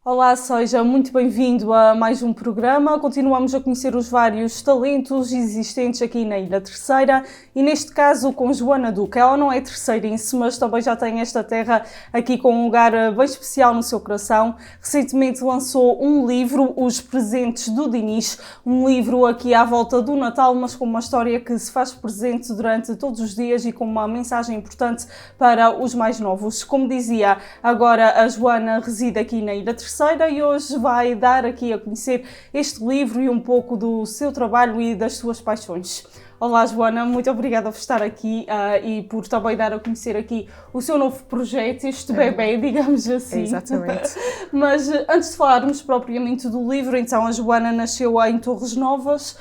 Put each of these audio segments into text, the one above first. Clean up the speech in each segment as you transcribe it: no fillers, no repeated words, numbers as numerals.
Olá, seja muito bem-vindo a mais um programa. Continuamos a conhecer os vários talentos existentes aqui na Ilha Terceira e neste caso com Joana Duque. Ela não é terceirense, mas também já tem esta terra aqui com um lugar bem especial no seu coração. Recentemente lançou um livro, Os Presentes do Dinis, um livro aqui à volta do Natal, mas com uma história que se faz presente durante todos os dias e com uma mensagem importante para os mais novos. Como dizia, agora a Joana reside aqui na Ilha Terceira e hoje vai dar aqui a conhecer este livro e um pouco do seu trabalho e das suas paixões. Olá, Joana, muito obrigada por estar aqui e por também dar a conhecer aqui o seu novo projeto, este bebê, digamos assim. Exatamente. Mas antes de falarmos propriamente do livro, então a Joana nasceu em Torres Novas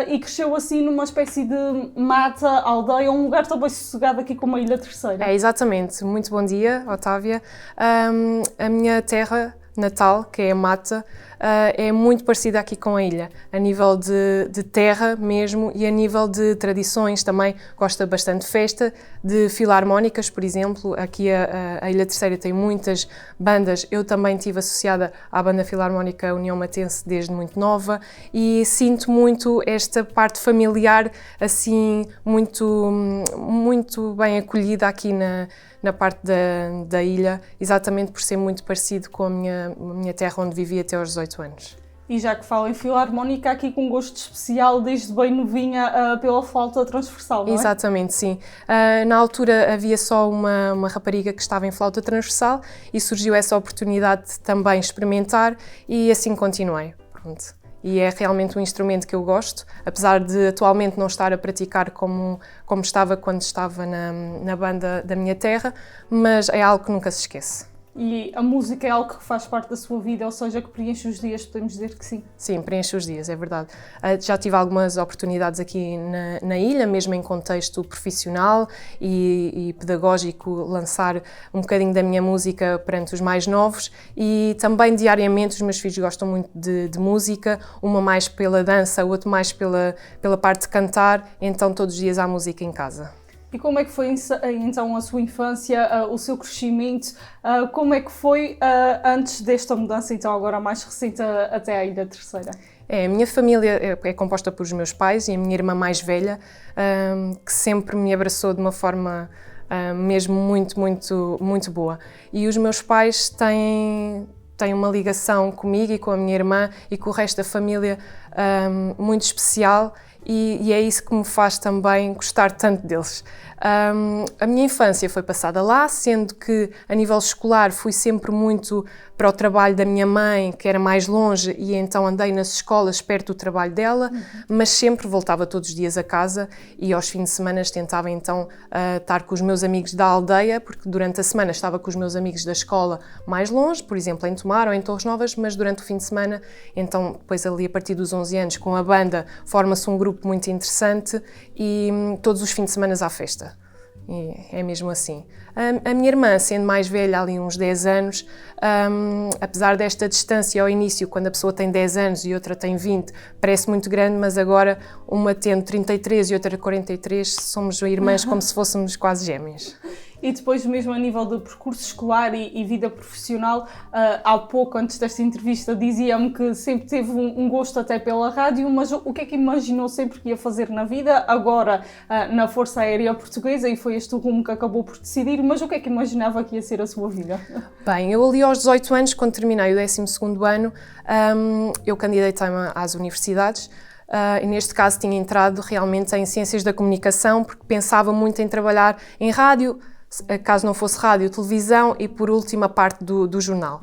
e cresceu assim numa espécie de mata, aldeia, um lugar também sossegado aqui como a Ilha Terceira. É, exatamente. Muito bom dia, Otávia. A minha terra natal, que é a mata, é muito parecida aqui com a ilha, a nível de terra mesmo e a nível de tradições também. Gosta bastante de festa, de filarmónicas, por exemplo. Aqui a Ilha Terceira tem muitas bandas. Eu também estive associada à Banda Filarmónica União Matense desde muito nova e sinto muito esta parte familiar, assim, muito bem acolhida aqui na parte da ilha, exatamente por ser muito parecido com a minha terra onde vivi até aos 18 anos. E já que falo em filarmónica, aqui com um gosto especial, desde bem novinha, pela flauta transversal, não é? Exatamente, sim. Na altura havia só uma rapariga que estava em flauta transversal e surgiu essa oportunidade de também experimentar e assim continuei. Pronto. E é realmente um instrumento que eu gosto, apesar de atualmente não estar a praticar como estava quando estava na banda da minha terra, mas é algo que nunca se esquece. E a música é algo que faz parte da sua vida, ou seja, que preenche os dias, podemos dizer que sim? Sim, preenche os dias, é verdade. Já tive algumas oportunidades aqui na ilha, mesmo em contexto profissional e pedagógico, lançar um bocadinho da minha música perante os mais novos e também diariamente os meus filhos gostam muito de música, uma mais pela dança, o outro mais pela parte de cantar, então todos os dias há música em casa. E como é que foi então a sua infância, o seu crescimento? Como é que foi antes desta mudança, então agora mais recente até à Ilha Terceira? A minha família é composta por os meus pais e a minha irmã mais velha, que sempre me abraçou de uma forma mesmo muito boa. E os meus pais têm uma ligação comigo e com a minha irmã e com o resto da família muito especial. E é isso que me faz também gostar tanto deles. A minha infância foi passada lá, sendo que a nível escolar fui sempre muito para o trabalho da minha mãe, que era mais longe, e então andei nas escolas perto do trabalho dela, mas sempre voltava todos os dias a casa e aos fins de semana tentava então estar com os meus amigos da aldeia, porque durante a semana estava com os meus amigos da escola mais longe, por exemplo em Tomar ou em Torres Novas, mas durante o fim de semana, então depois ali a partir dos 11 anos com a banda forma-se um grupo muito interessante e todos os fins de semana há festa. E é mesmo assim. A minha irmã, sendo mais velha, ali uns 10 anos, apesar desta distância ao início, quando a pessoa tem 10 anos e outra tem 20, parece muito grande, mas agora, uma tendo 33 e outra 43, somos irmãs como se fôssemos quase gêmeas. E depois mesmo a nível de percurso escolar e vida profissional, há pouco, antes desta entrevista, dizia-me que sempre teve um gosto até pela rádio, mas o que é que imaginou sempre que ia fazer na vida? Agora na Força Aérea Portuguesa, e foi este o rumo que acabou por decidir, mas o que é que imaginava que ia ser a sua vida? Bem, eu ali aos 18 anos, quando terminei o 12º ano, eu candidatei-me às universidades. E neste caso tinha entrado realmente em Ciências da Comunicação, porque pensava muito em trabalhar em rádio, caso não fosse rádio, televisão e por último a parte do jornal.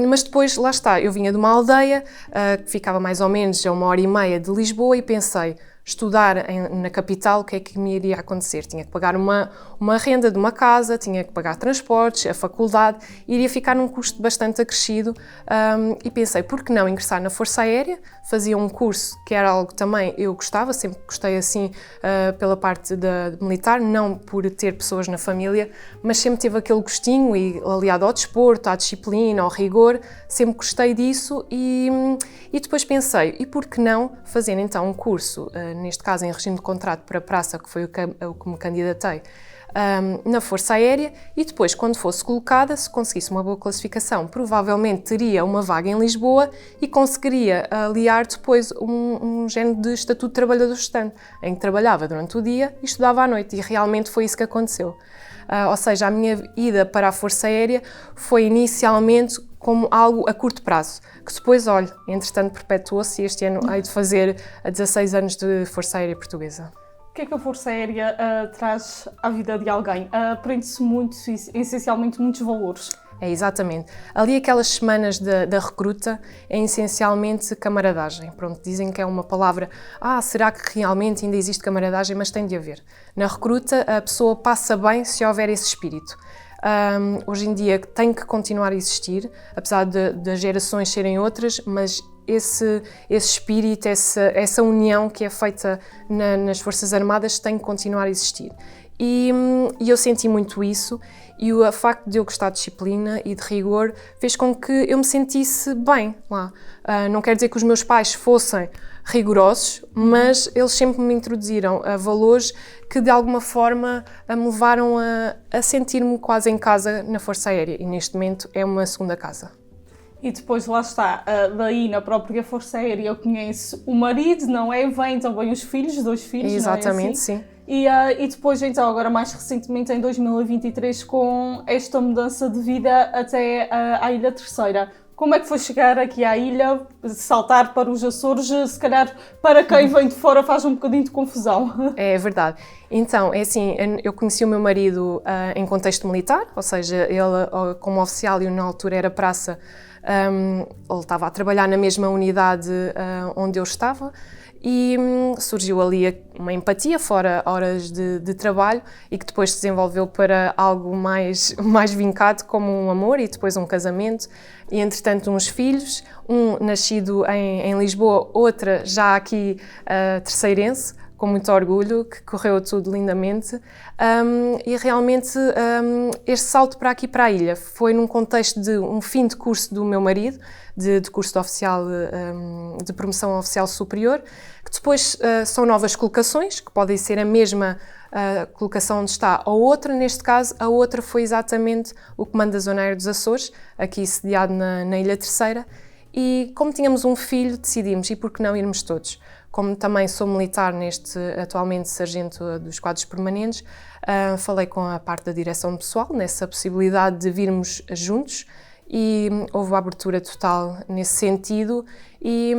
Mas depois, lá está, eu vinha de uma aldeia que ficava mais ou menos a 1h30 de Lisboa e pensei, estudar na capital, o que é que me iria acontecer? Tinha que pagar uma renda de uma casa, tinha que pagar transportes, a faculdade, iria ficar num custo bastante acrescido e pensei, por que não ingressar na Força Aérea? Fazia um curso que era algo que também eu gostava, sempre gostei assim pela parte militar, não por ter pessoas na família, mas sempre tive aquele gostinho e aliado ao desporto, à disciplina, ao rigor, sempre gostei disso e depois pensei, e por que não fazer então um curso, neste caso em regime de contrato para praça, que foi o que me candidatei, na Força Aérea e depois, quando fosse colocada, se conseguisse uma boa classificação, provavelmente teria uma vaga em Lisboa e conseguiria aliar depois um género de estatuto de trabalhador gestante, em que trabalhava durante o dia e estudava à noite, e realmente foi isso que aconteceu. Ou seja, a minha ida para a Força Aérea foi inicialmente como algo a curto prazo, que depois, olha, entretanto perpetuou-se e este ano hei de fazer 16 anos de Força Aérea Portuguesa. O que é que a Força Aérea traz à vida de alguém? Aprende-se muito, essencialmente, muitos valores. É, exatamente. Ali aquelas semanas da recruta é essencialmente camaradagem. Pronto, dizem que é uma palavra, será que realmente ainda existe camaradagem? Mas tem de haver. Na recruta a pessoa passa bem se houver esse espírito. Hoje em dia tem que continuar a existir, apesar das gerações serem outras, mas esse espírito, essa união que é feita nas Forças Armadas tem que continuar a existir. E eu senti muito isso, e o facto de eu gostar de disciplina e de rigor fez com que eu me sentisse bem lá. Não quer dizer que os meus pais fossem rigorosos, mas eles sempre me introduziram a valores que de alguma forma me levaram a sentir-me quase em casa na Força Aérea, e neste momento é uma segunda casa. E depois lá está, daí na própria Força Aérea eu conheço o marido, não é? Vêm também os filhos, 2 filhos, exatamente, não é assim? Sim. E depois então, agora mais recentemente em 2023, com esta mudança de vida até à Ilha Terceira. Como é que foi chegar aqui à ilha, saltar para os Açores? Se calhar para quem vem de fora faz um bocadinho de confusão. É verdade. Então, é assim, eu conheci o meu marido em contexto militar, ou seja, ele como oficial, e na altura era praça, ele estava a trabalhar na mesma unidade onde eu estava, e surgiu ali uma empatia fora horas de trabalho, e que depois se desenvolveu para algo mais vincado, como um amor e depois um casamento, e entretanto uns filhos, um nascido em Lisboa, outra já aqui terceirense, com muito orgulho, que correu tudo lindamente, e realmente este salto para aqui, para a ilha, foi num contexto de um fim de curso do meu marido, de curso de oficial, de promoção oficial superior, que depois são novas colocações, que podem ser a mesma colocação onde está ou outra. Neste caso, a outra foi exatamente o Comando da Zona Aérea dos Açores, aqui sediado na Ilha Terceira, e como tínhamos um filho, decidimos, e por que não irmos todos? Como também sou militar, atualmente sargento dos quadros permanentes, falei com a parte da direção pessoal nessa possibilidade de virmos juntos, e houve a abertura total nesse sentido. E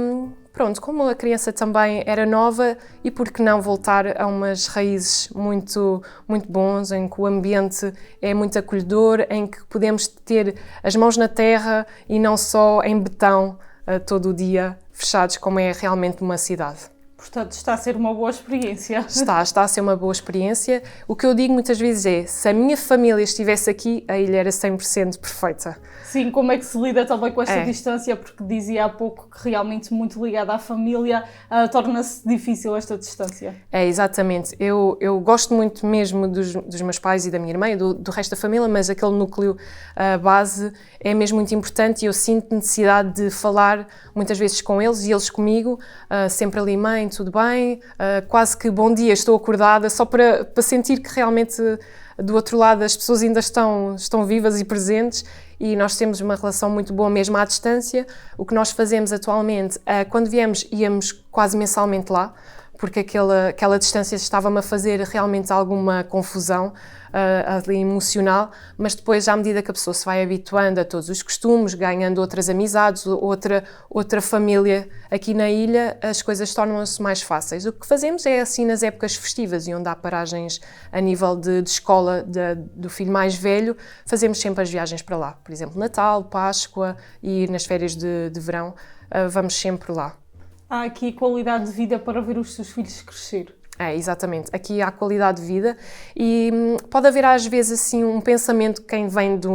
pronto, como a criança também era nova, e por que não voltar a umas raízes muito, muito bons, em que o ambiente é muito acolhedor, em que podemos ter as mãos na terra e não só em betão todo o dia, fechados, como é realmente uma cidade. Portanto, está a ser uma boa experiência. Está a ser uma boa experiência. O que eu digo muitas vezes é, se a minha família estivesse aqui, a ilha era 100% perfeita. Sim, como é que se lida também com esta distância? Porque dizia há pouco que realmente muito ligada à família, torna-se difícil esta distância. Exatamente. Eu gosto muito mesmo dos meus pais e da minha irmã e do resto da família, mas aquele núcleo base é mesmo muito importante, e eu sinto necessidade de falar muitas vezes com eles e eles comigo, sempre ali, mãe, tudo bem, quase que bom dia, estou acordada, só para sentir que realmente do outro lado as pessoas ainda estão vivas e presentes, e nós temos uma relação muito boa mesmo à distância. O que nós fazemos atualmente, quando viemos, íamos quase mensalmente lá, porque aquela distância estava-me a fazer realmente alguma confusão ali emocional, mas depois, à medida que a pessoa se vai habituando a todos os costumes, ganhando outras amizades, outra família aqui na ilha, as coisas tornam-se mais fáceis. O que fazemos é assim nas épocas festivas, e onde há paragens a nível de escola do filho mais velho, fazemos sempre as viagens para lá. Por exemplo, Natal, Páscoa, e nas férias de verão vamos sempre lá. Há aqui qualidade de vida para ver os seus filhos crescer. Exatamente. Aqui há qualidade de vida, e pode haver às vezes assim um pensamento, quem vem de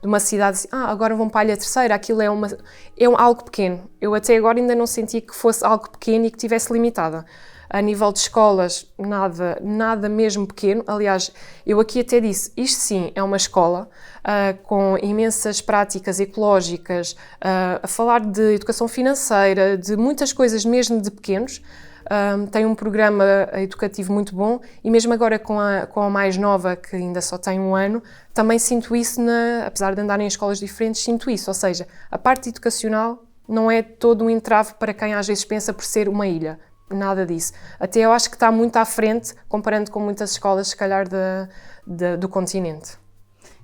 uma cidade, assim, agora vão para a Ilha Terceira, aquilo é algo pequeno. Eu até agora ainda não senti que fosse algo pequeno e que tivesse limitada. A nível de escolas, nada mesmo pequeno. Aliás, eu aqui até disse, isto sim é uma escola com imensas práticas ecológicas, a falar de educação financeira, de muitas coisas mesmo de pequenos. Tem um programa educativo muito bom e mesmo agora com a mais nova, que ainda só tem 1 ano, também sinto isso, apesar de andar em escolas diferentes, sinto isso. Ou seja, a parte educacional não é todo um entrave para quem às vezes pensa por ser uma ilha. Nada disso. Até eu acho que está muito à frente, comparando com muitas escolas, se calhar, do continente.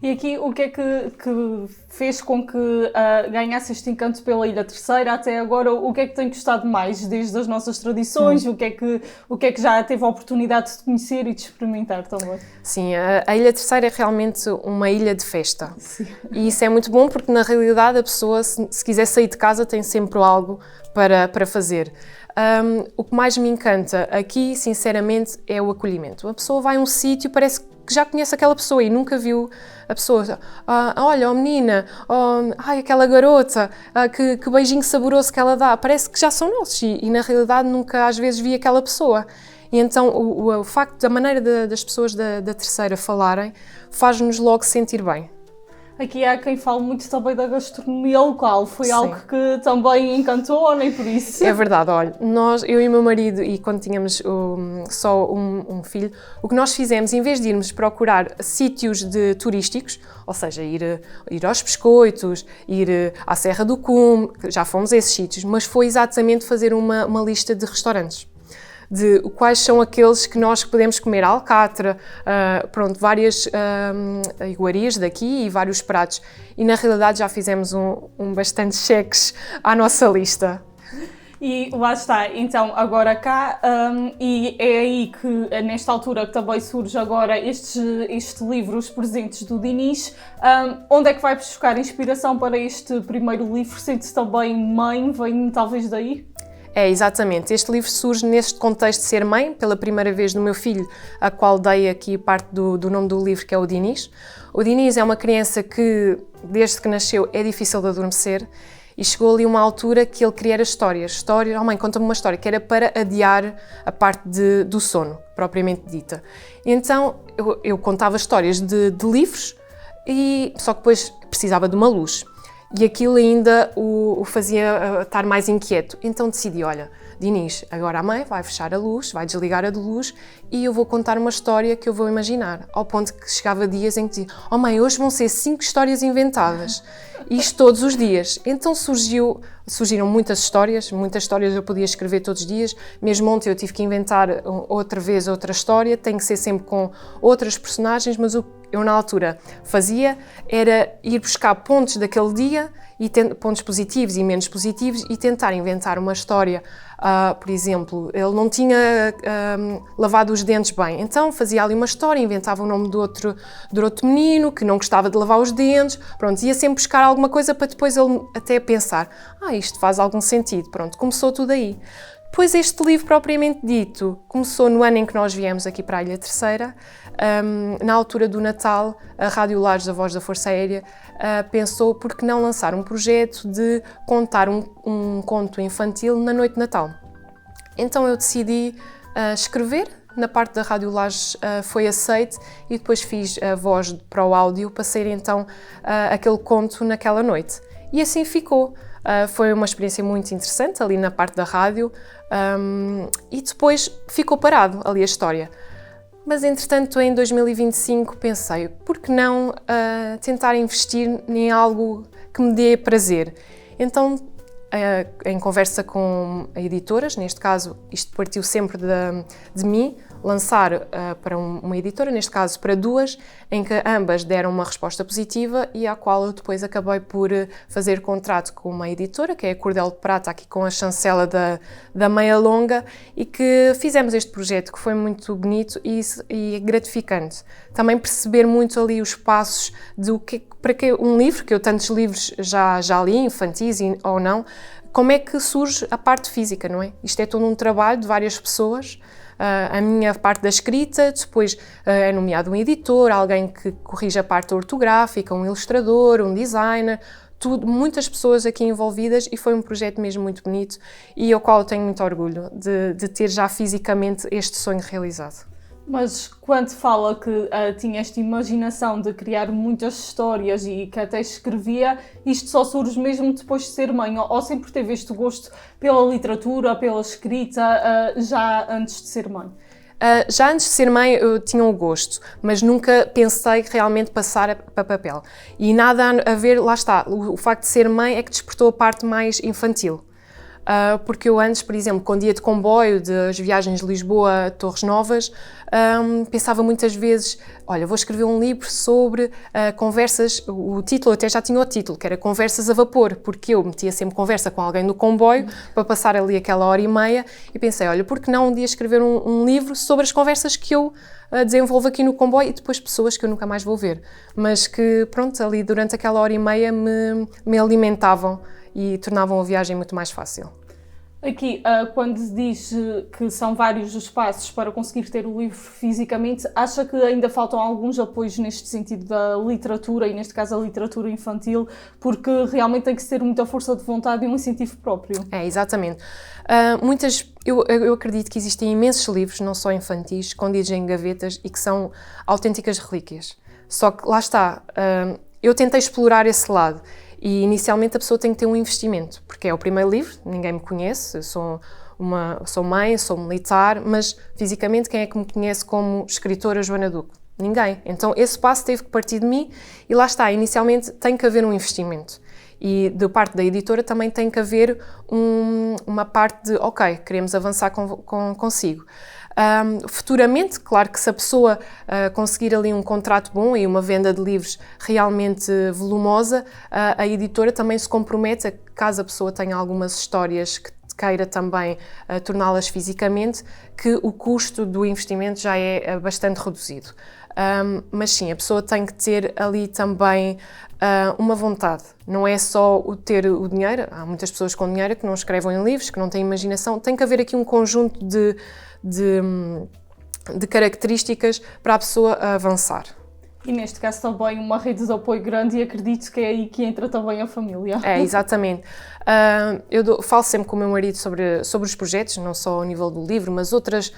E aqui, o que é que fez com que ganhasse este encanto pela Ilha Terceira até agora? O que é que tem gostado mais, desde as nossas tradições? O que é que já teve a oportunidade de conhecer e de experimentar também? Sim, a Ilha Terceira é realmente uma ilha de festa. Sim. E isso é muito bom porque, na realidade, a pessoa, se quiser sair de casa, tem sempre algo para fazer. O que mais me encanta aqui, sinceramente, é o acolhimento. A pessoa vai a um sítio, parece que já conhece aquela pessoa e nunca viu a pessoa. Olha, oh menina, ai, aquela garota, que beijinho saboroso que ela dá. Parece que já são nossos e na realidade nunca às vezes vi aquela pessoa. E então o facto da maneira das pessoas da Terceira falarem faz-nos logo sentir bem. Aqui há quem fale muito também da gastronomia local, foi Sim. algo que também encantou ou nem por isso? É verdade, olha, eu e o meu marido, e quando tínhamos só um filho, o que nós fizemos, em vez de irmos procurar sítios turísticos, ou seja, ir aos Biscoitos, ir à Serra do Cume, já fomos a esses sítios, mas foi exatamente fazer uma lista de restaurantes. De quais são aqueles que nós podemos comer, Alcatra, várias iguarias daqui e vários pratos. E na realidade já fizemos bastante cheques à nossa lista. E lá está, então agora cá, e é aí que nesta altura que também surge agora este livro, Os Presentes do Diniz. Onde é que vai buscar inspiração para este primeiro livro? Sente-se também mãe, vem talvez daí? É, exatamente. Este livro surge neste contexto de ser mãe, pela primeira vez do meu filho, a qual dei aqui parte do nome do livro, que é o Diniz. O Diniz é uma criança que, desde que nasceu, é difícil de adormecer e chegou ali uma altura que ele queria histórias. Oh mãe, conta-me uma história, que era para adiar a parte do sono, propriamente dita. E então eu contava histórias de livros, só que depois precisava de uma luz. E aquilo ainda o fazia estar mais inquieto. Então decidi, olha, Diniz, agora a mãe vai fechar a luz, vai desligar a luz e eu vou contar uma história que eu vou imaginar. Ao ponto que chegava dias em que dizia, oh mãe, hoje vão ser 5 histórias inventadas. Isto todos os dias. Então surgiram muitas histórias eu podia escrever todos os dias. Mesmo ontem eu tive que inventar outra vez outra história, tem que ser sempre com outras personagens, mas eu na altura fazia era ir buscar pontos daquele dia, pontos positivos e menos positivos, e tentar inventar uma história. Por exemplo, ele não tinha lavado os dentes bem, então fazia ali uma história, inventava o nome do outro menino que não gostava de lavar os dentes, pronto, ia sempre buscar alguma coisa para depois ele até pensar, isto faz algum sentido, pronto, começou tudo aí. Depois este livro propriamente dito começou no ano em que nós viemos aqui para a Ilha Terceira. Na altura do Natal, a Rádio Lares da Voz da Força Aérea pensou por que não lançar um projeto de contar um conto infantil na noite de Natal. Então eu decidi escrever, na parte da Rádio Lares foi aceite e depois fiz a voz para o áudio para sair então aquele conto naquela noite. E assim ficou. Foi uma experiência muito interessante ali na parte da rádio e depois ficou parado ali a história. Mas entretanto em 2025 pensei, por que não tentar investir em algo que me dê prazer? Então em conversa com editoras, neste caso isto partiu sempre de mim, lançar para uma editora, neste caso para 2, em que ambas deram uma resposta positiva e à qual eu depois acabei por fazer contrato com uma editora, que é a Cordel de Prata, aqui com a chancela da Meia Longa, e que fizemos este projeto que foi muito bonito e gratificante. Também perceber muito ali os passos para que um livro, que eu tantos livros já li, infantis ou não, como é que surge a parte física, não é? Isto é todo um trabalho de várias pessoas. A minha parte da escrita, depois é nomeado um editor, alguém que corrige a parte ortográfica, um ilustrador, um designer, muitas pessoas aqui envolvidas e foi um projeto mesmo muito bonito e ao qual eu tenho muito orgulho de ter já fisicamente este sonho realizado. Mas quando fala que tinha esta imaginação de criar muitas histórias e que até escrevia, isto só surge mesmo depois de ser mãe? Ou sempre teve este gosto pela literatura, pela escrita, já antes de ser mãe? Já antes de ser mãe eu tinha um gosto, mas nunca pensei realmente passar para papel. E nada a ver, lá está, o facto de ser mãe é que despertou a parte mais infantil. Porque eu antes, por exemplo, com dia de comboio, das viagens de Lisboa a Torres Novas, pensava muitas vezes, olha, vou escrever um livro sobre conversas, o título, até já tinha o título, que era Conversas a Vapor, porque eu metia sempre conversa com alguém no comboio, para passar ali aquela hora e meia, e pensei, olha, por que não um dia escrever um livro sobre as conversas que eu desenvolvo aqui no comboio e depois pessoas que eu nunca mais vou ver, mas que, pronto, ali durante aquela hora e meia me alimentavam e tornavam a viagem muito mais fácil. Aqui, quando diz que são vários os passos para conseguir ter o livro fisicamente, acha que ainda faltam alguns apoios neste sentido da literatura, e neste caso a literatura infantil, porque realmente tem que ter muita força de vontade e um incentivo próprio? É, exatamente. Eu acredito que existem imensos livros, não só infantis, escondidos em gavetas e que são autênticas relíquias. Só que, lá está, eu tentei explorar esse lado. E inicialmente a pessoa tem que ter um investimento, porque é o primeiro livro, ninguém me conhece, eu sou mãe, sou militar, mas fisicamente quem é que me conhece como escritora Joana Duque? Ninguém. Então esse passo teve que partir de mim e lá está, inicialmente tem que haver um investimento. E da parte da editora também tem que haver uma parte de, ok, queremos avançar consigo. Futuramente, claro que se a pessoa conseguir ali um contrato bom e uma venda de livros realmente volumosa, a editora também se compromete a que, caso a pessoa tenha algumas histórias que queira também torná-las fisicamente, que o custo do investimento já é bastante reduzido. Mas sim, a pessoa tem que ter ali também uma vontade. Não é só o ter o dinheiro. Há muitas pessoas com dinheiro que não escrevem livros, que não têm imaginação. Tem que haver aqui um conjunto de características para a pessoa avançar. E neste caso também uma rede de apoio grande, e acredito que é aí que entra também a família. É, exatamente. Eu falo sempre com o meu marido sobre os projetos, não só ao nível do livro, mas outras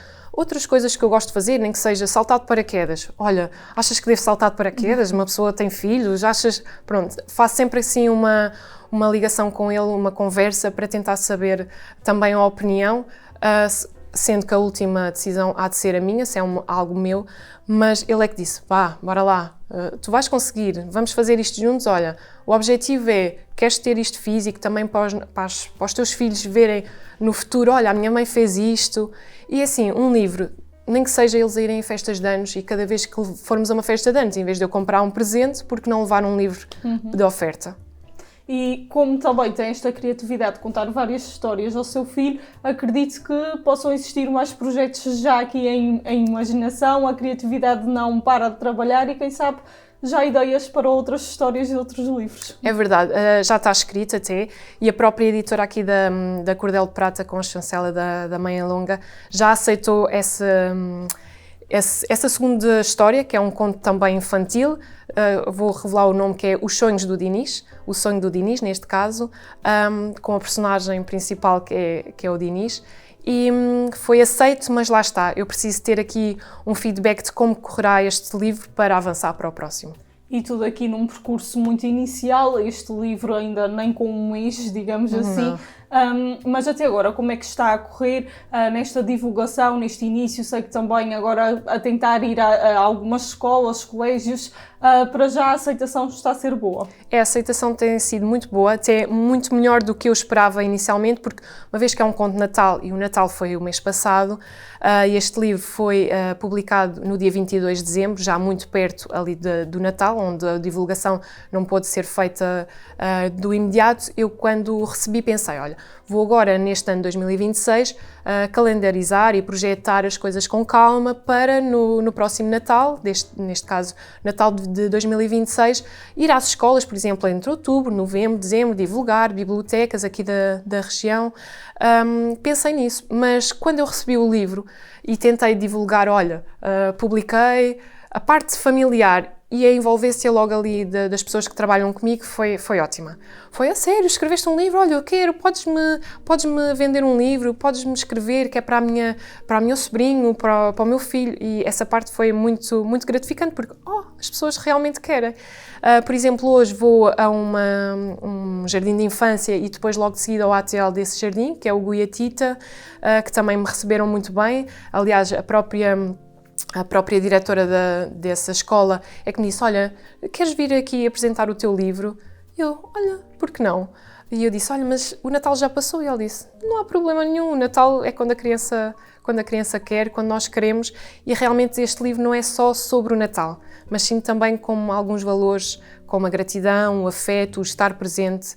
coisas que eu gosto de fazer, nem que seja saltar de paraquedas. Olha, achas que devo saltar de paraquedas? Uma pessoa tem filhos, achas... Pronto, faço sempre assim uma ligação com ele, uma conversa para tentar saber também a opinião, sendo que a última decisão há de ser a minha, se é algo meu, mas ele é que disse, vá, bora lá, tu vais conseguir, vamos fazer isto juntos, olha, o objetivo é, queres ter isto físico também para os teus filhos verem no futuro, olha, a minha mãe fez isto, e assim, um livro, nem que seja eles irem a festas de anos e cada vez que formos a uma festa de anos, em vez de eu comprar um presente, porque não levar um livro de oferta? E como também tem esta criatividade de contar várias histórias ao seu filho, acredito que possam existir mais projetos já aqui em imaginação, a criatividade não para de trabalhar e quem sabe já ideias para outras histórias e outros livros. É verdade, já está escrito até, e a própria editora aqui da Cordel de Prata com a chancela da Mãe Longa já aceitou essa segunda história, que é um conto também infantil. Vou revelar o nome, que é Os Sonhos do Dinis, o sonho do Dinis neste caso, com a personagem principal que é o Dinis, e foi aceito, mas lá está, eu preciso ter aqui um feedback de como correrá este livro para avançar para o próximo. E tudo aqui num percurso muito inicial, este livro ainda nem com um mês, digamos assim. Mas até agora, como é que está a correr nesta divulgação, neste início? Sei que também agora a tentar ir a algumas escolas, colégios, para já a aceitação está a ser boa. A aceitação tem sido muito boa, até muito melhor do que eu esperava inicialmente, porque uma vez que é um conto de Natal, e o Natal foi o mês passado, este livro foi publicado no dia 22 de dezembro, já muito perto ali do Natal, onde a divulgação não pôde ser feita do imediato. Eu, quando recebi, pensei, olha, vou agora, neste ano de 2026, calendarizar e projetar as coisas com calma para no próximo Natal, neste caso Natal de 2026, ir às escolas, por exemplo, entre outubro, novembro, dezembro, divulgar, bibliotecas aqui da região. Pensei nisso, mas quando eu recebi o livro e tentei divulgar, olha, publiquei, a parte familiar e a envolvência logo ali das pessoas que trabalham comigo foi ótima. Foi: a sério, escreveste um livro? Olha, eu quero, podes-me vender um livro, podes-me escrever, que é para o meu sobrinho, para o meu filho. E essa parte foi muito, muito gratificante, porque as pessoas realmente querem. Por exemplo, hoje vou a um jardim de infância e depois logo de seguida ao ATL desse jardim, que é o Guiatita, que também me receberam muito bem. Aliás, a própria diretora dessa escola é que me disse: olha, queres vir aqui apresentar o teu livro? Eu: olha, por que não? E eu disse: olha, mas o Natal já passou. E ele disse: não há problema nenhum, o Natal é quando a criança quer, quando nós queremos, e realmente este livro não é só sobre o Natal, mas sim também com alguns valores, como a gratidão, o afeto, o estar presente,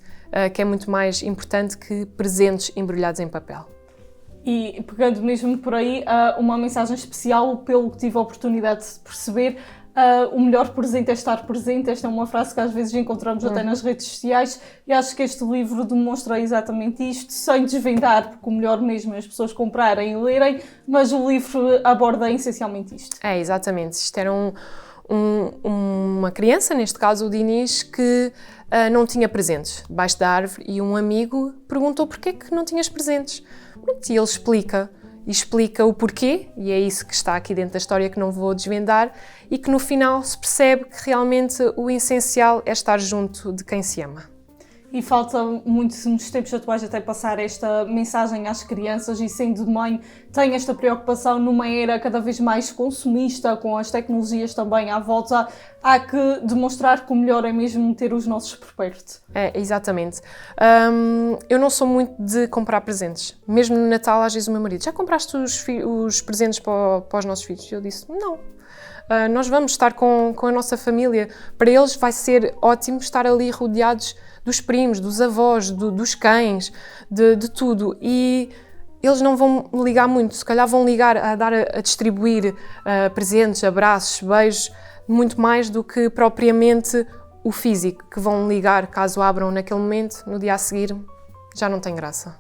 que é muito mais importante que presentes embrulhados em papel. E pegando mesmo por aí, uma mensagem especial, pelo que tive a oportunidade de perceber, o melhor presente é estar presente. Esta é uma frase que às vezes encontramos até nas redes sociais, e acho que este livro demonstra exatamente isto, sem desvendar, porque o melhor mesmo é as pessoas comprarem e lerem, mas o livro aborda essencialmente isto. É, exatamente. Isto era uma criança, neste caso o Dinis, que não tinha presentes debaixo da árvore, e um amigo perguntou: porquê que não tinhas presentes? E ele explica o porquê, e é isso que está aqui dentro da história, que não vou desvendar, e que no final se percebe que realmente o essencial é estar junto de quem se ama. E falta muito nos tempos atuais até passar esta mensagem às crianças, e sendo mãe tem esta preocupação numa era cada vez mais consumista, com as tecnologias também à volta. Há que demonstrar que o melhor é mesmo ter os nossos por perto. É, exatamente. Eu não sou muito de comprar presentes. Mesmo no Natal, às vezes o meu marido: já compraste os presentes para os nossos filhos? E eu disse: não. Nós vamos estar com a nossa família. Para eles vai ser ótimo estar ali rodeados dos primos, dos avós, dos cães, de tudo. E eles não vão ligar muito, se calhar vão ligar a distribuir presentes, abraços, beijos, muito mais do que propriamente o físico, que vão ligar caso abram naquele momento, no dia a seguir já não tem graça.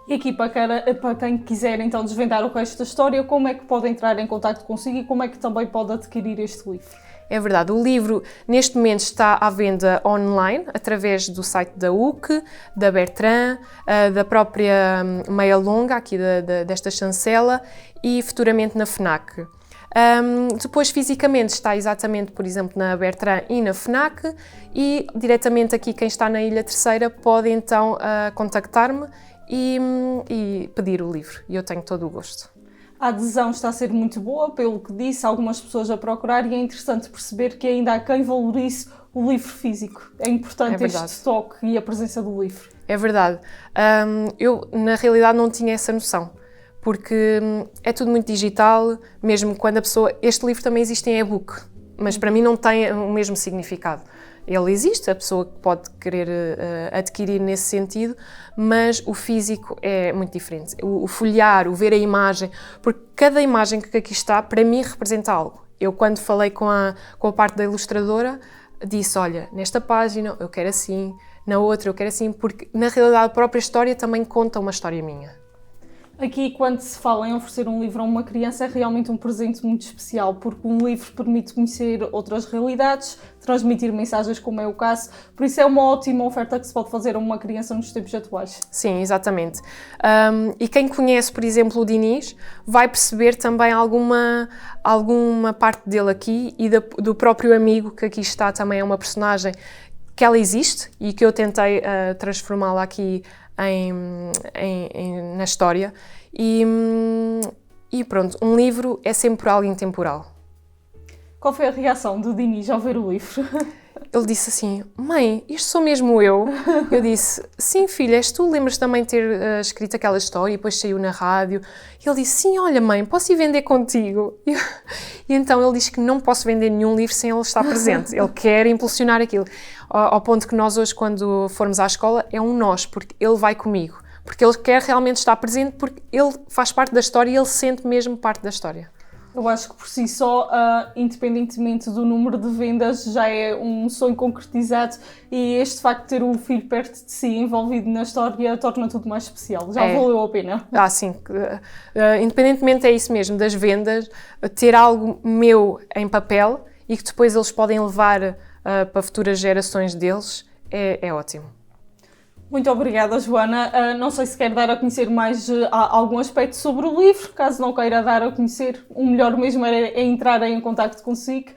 E aqui, para quem quiser então desvendar o resto da história, como é que pode entrar em contacto consigo e como é que também pode adquirir este livro? É verdade, o livro neste momento está à venda online, através do site da UC, da Bertrand, da própria Meia Longa, aqui desta chancela, e futuramente na FNAC. Depois, fisicamente, está exatamente, por exemplo, na Bertrand e na FNAC, e diretamente aqui, quem está na Ilha Terceira pode então contactar-me e pedir o livro, e eu tenho todo o gosto. A adesão está a ser muito boa, pelo que disse, algumas pessoas a procurar, e é interessante perceber que ainda há quem valorize o livro físico. É importante este toque e a presença do livro. É verdade. Eu, na realidade, não tinha essa noção, porque é tudo muito digital, mesmo quando a pessoa... Este livro também existe em e-book, mas para mim não tem o mesmo significado. Ele existe, a pessoa pode querer adquirir nesse sentido, mas o físico é muito diferente. O folhear, o ver a imagem, porque cada imagem que aqui está, para mim, representa algo. Eu, quando falei com a parte da ilustradora, disse: olha, nesta página eu quero assim, na outra eu quero assim, porque na realidade a própria história também conta uma história minha. Aqui, quando se fala em oferecer um livro a uma criança, é realmente um presente muito especial, porque um livro permite conhecer outras realidades, transmitir mensagens, como é o caso, por isso é uma ótima oferta que se pode fazer a uma criança nos tempos atuais. Sim, exatamente. E quem conhece, por exemplo, o Dinis, vai perceber também alguma parte dele aqui, e do próprio amigo, que aqui está, também é uma personagem que ela existe e que eu tentei transformá-la aqui na história, e pronto, um livro é sempre algo intemporal. Qual foi a reação do Dinis ao ver o livro? Ele disse assim: mãe, isto sou mesmo eu? Eu disse: sim, filha, és tu, lembras também de ter escrito aquela história e depois saiu na rádio? E ele disse: sim, olha mãe, posso ir vender contigo? E então ele diz que não posso vender nenhum livro sem ele estar presente, ele quer impulsionar aquilo, ao ponto que nós hoje, quando formos à escola, é um nós, porque ele vai comigo, porque ele quer realmente estar presente, porque ele faz parte da história e ele sente mesmo parte da história. Eu acho que por si só, independentemente do número de vendas, já é um sonho concretizado, e este facto de ter o filho perto de si, envolvido na história, torna tudo mais especial. Já valeu a pena. Sim. Independentemente, é isso mesmo, das vendas, ter algo meu em papel e que depois eles podem levar para futuras gerações deles, é ótimo. Muito obrigada, Joana. Não sei se quer dar a conhecer mais algum aspecto sobre o livro. Caso não queira dar a conhecer, o melhor mesmo é entrar em contacto consigo.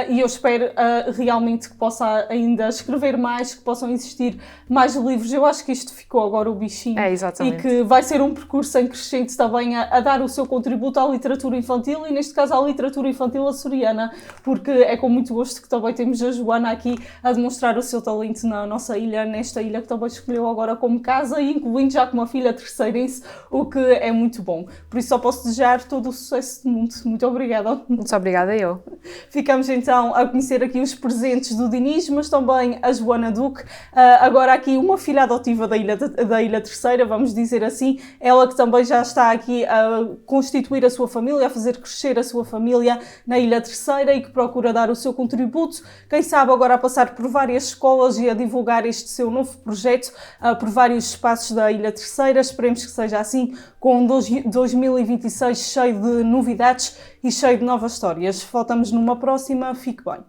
E eu espero realmente que possa ainda escrever mais, que possam existir mais livros. Eu acho que isto ficou agora o bichinho. Exatamente. E que vai ser um percurso em crescente também a dar o seu contributo à literatura infantil e, neste caso, à literatura infantil açoriana, porque é com muito gosto que também temos a Joana aqui a demonstrar o seu talento na nossa ilha, nesta ilha que também escolheu agora como casa, incluindo já com uma filha terceirense, o que é muito bom. Por isso só posso desejar todo o sucesso do mundo. Muito obrigada. Muito obrigada eu. Ficamos então a conhecer aqui os presentes do Dinis, mas também a Joana Duque, agora aqui uma filha adotiva da Ilha Terceira, vamos dizer assim, ela que também já está aqui a constituir a sua família, a fazer crescer a sua família na Ilha Terceira e que procura dar o seu contributo, quem sabe agora a passar por várias escolas e a divulgar este seu novo projeto por vários espaços da Ilha Terceira. Esperemos que seja assim, com 2026 cheio de novidades e cheio de novas histórias. Voltamos numa próxima. Fique bem.